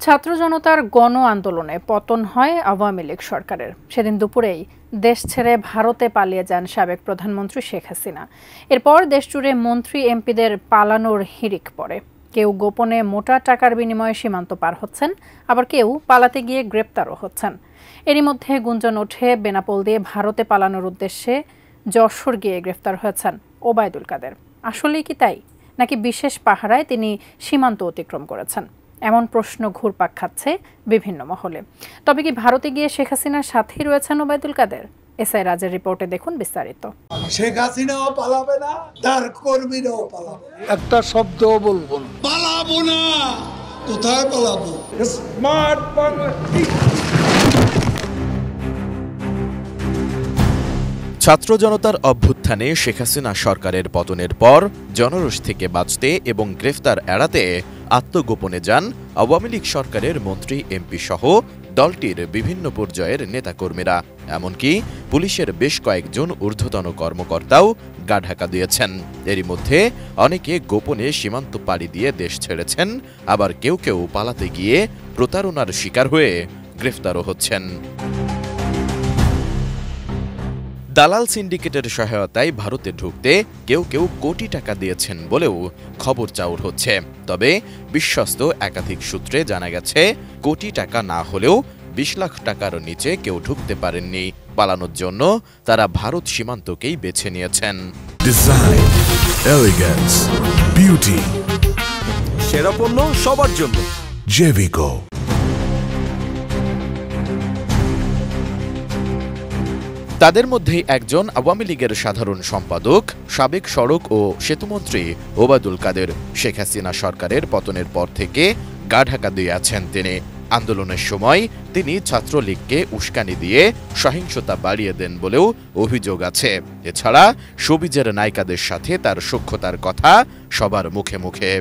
ছাত্র জনতার গণ আন্দোলনে পতন হয় আওয়ামী লীগ সরকারের। সেদিন দুপুরেই দেশ ছেড়ে ভারতে পালিয়ে যান সাবেক প্রধানমন্ত্রী শেখ হাসিনা। এরপর দেশজুড়ে মন্ত্রী এমপিদের পালানোর হিড়িক পড়ে। কেউ গোপনে মোটা টাকার বিনিময়ে সীমান্ত পার হচ্ছেন, আবার কেউ পালাতে গিয়ে গ্রেপ্তারও হচ্ছেন। এরই মধ্যে গুঞ্জন ওঠে বেনাপোল দিয়ে ভারতে পালানোর উদ্দেশ্যে যশোর গিয়ে গ্রেফতার হয়েছেন ওবায়দুল কাদের। আসলেই কি তাই, নাকি বিশেষ পাহারায় তিনি সীমান্ত অতিক্রম করেছেন? এমন প্রশ্ন ঘুরপাক খাচ্ছে বিভিন্ন মহলে। তবে কি ভারতে গিয়ে শেখ হাসিনার সাথেই রয়েছেন ওবায়দুল কাদের? এসআই রাজের রিপোর্টে দেখুন বিস্তারিত। শেখ হাসিনাও পালাবে না, তার কর্মীরাও পালাবে। একটা শব্দও বলবো না, পালাবো না। কোথায় পালাবো? স্মার্ট বাংলাদেশ। ছাত্র জনতার অভ্যুত্থানে শেখ হাসিনা সরকারের পতনের পর জনরোষ থেকে বাঁচতে এবং গ্রেফতার এড়াতে আত্মগোপনে যান আওয়ামী লীগ সরকারের মন্ত্রী এমপি সহ দলটির বিভিন্ন পর্যায়ের নেতাকর্মীরা। এমনকি পুলিশের বেশ কয়েকজন ঊর্ধ্বতন কর্মকর্তাও গা ঢাকা দিয়েছেন। এরই মধ্যে অনেকে গোপনে সীমান্ত পাড়ি দিয়ে দেশ ছেড়েছেন, আবার কেউ কেউ পালাতে গিয়ে প্রতারণার শিকার হয়ে গ্রেফতারও হচ্ছেন। দালাল সিন্ডিকেটের সহায়তায় ভারতে ঢুকতে কেউ কেউ কোটি টাকা দিয়েছেন বলেও খবর চাউর হচ্ছে। তবে বিশ্বস্ত একাধিক সূত্রে জানা গেছে, কোটি টাকা না হলেও ২০ লাখ টাকার নিচে কেউ ঢুকতে পারেননি। পালানোর জন্য তারা ভারত সীমান্তকেই বেছে নিয়েছেন। ডিজাইন, এলিগেন্স, বিউটি, সেরা পণ্য সবার জন্য জেভিকো। তাদের মধ্যেই একজন আওয়ামী লীগের সাধারণ সম্পাদক, সাবেক সড়ক ও সেতুমন্ত্রী ওবায়দুল কাদের। শেখ হাসিনা সরকারের পতনের পর থেকে গা ঢাকা দিয়ে আছেন তিনি। আন্দোলনের সময় তিনি ছাত্রলীগকে উস্কানি দিয়ে সহিংসতা বাড়িয়ে দেন বলেও অভিযোগ আছে। এছাড়া শোবিজের নায়িকাদের সাথে তার সখ্যতার কথা সবার মুখে মুখে।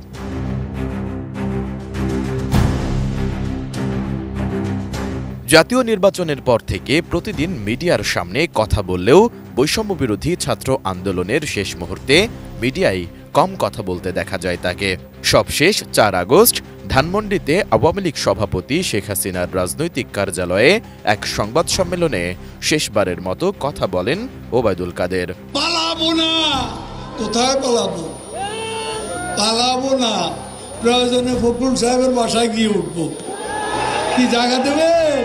জাতীয় নির্বাচনের পর থেকে প্রতিদিন মিডিয়ার সামনে কথা বললেও বৈষম্যবিরোধী ছাত্র আন্দোলনের শেষ মুহূর্তে মিডিয়ায় কম কথা বলতে দেখা যায় তাকে। সবশেষ ৪ আগস্ট ধানমন্ডিতে আওয়ামী লীগ সভাপতি শেখ হাসিনার রাজনৈতিক কার্যালয়ে এক সংবাদ সম্মেলনে শেষবারের মতো কথা বলেন ওবায়দুল কাদের। পালাবো না। কোথায় পালাবো? পালাবো না। প্রয়োজনে ফখরুল সাহেবের বাসায় গিয়ে উঠবো। কি জায়গা দেবেন?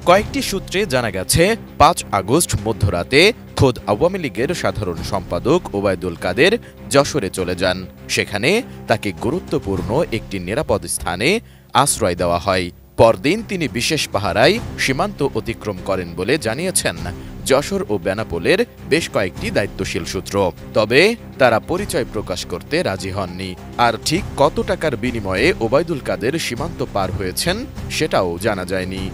কয়েকটি সূত্রে জানা গেছে, ৫ আগস্ট মধ্যরাতে খোদ আওয়ামী লীগের সাধারণ সম্পাদক ওবায়দুল কাদের যশোরে চলে যান। সেখানে তাকে গুরুত্বপূর্ণ একটি নিরাপদ স্থানে আশ্রয় দেওয়া হয়। পরদিন তিনি বিশেষ পাহারায় সীমান্ত অতিক্রম করেন বলে জানিয়েছেন যশোর ও বেনাপোলের বেশ কয়েকটি দায়িত্বশীল সূত্র। তবে তারা পরিচয় প্রকাশ করতে রাজি হননি। আর ঠিক কত টাকার বিনিময়ে ওবায়দুল কাদের সীমান্ত পার হয়েছেন সেটাও জানা যায়নি।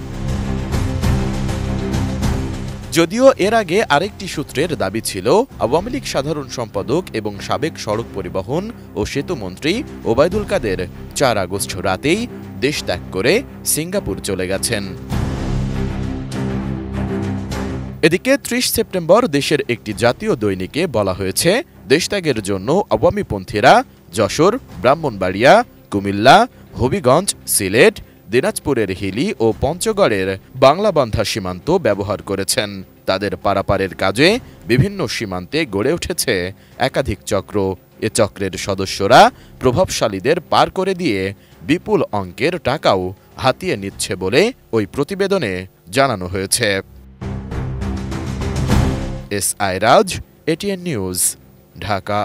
যদিও এর আগে আরেকটি সূত্রের দাবি ছিল, আওয়ামী লীগ সাধারণ সম্পাদক এবং সাবেক সড়ক পরিবহন ও সেতুমন্ত্রী ওবায়দুল কাদের ৪ আগস্ট রাতেই দেশ ত্যাগ করে সিঙ্গাপুর চলে গেছেন। এদিকে ৩০ সেপ্টেম্বর দেশের একটি জাতীয় দৈনিকে বলা হয়েছে, দেশত্যাগের জন্য আওয়ামীপন্থীরা যশোর, ব্রাহ্মণবাড়িয়া, কুমিল্লা, হবিগঞ্জ, সিলেট, দিনাজপুরের হিলি ও পঞ্চগড়ের বাংলাবান্ধা সীমান্ত ব্যবহার করেছেন। তাদের পারাপারের কাজে বিভিন্ন সীমান্তে গড়ে উঠেছে একাধিক চক্র। এ চক্রের সদস্যরা প্রভাবশালীদের পার করে দিয়ে বিপুল অঙ্কের টাকাও হাতিয়ে নিচ্ছে বলে ওই প্রতিবেদনে জানানো হয়েছে। এসআই রাজ, এটিএন নিউজ, ঢাকা।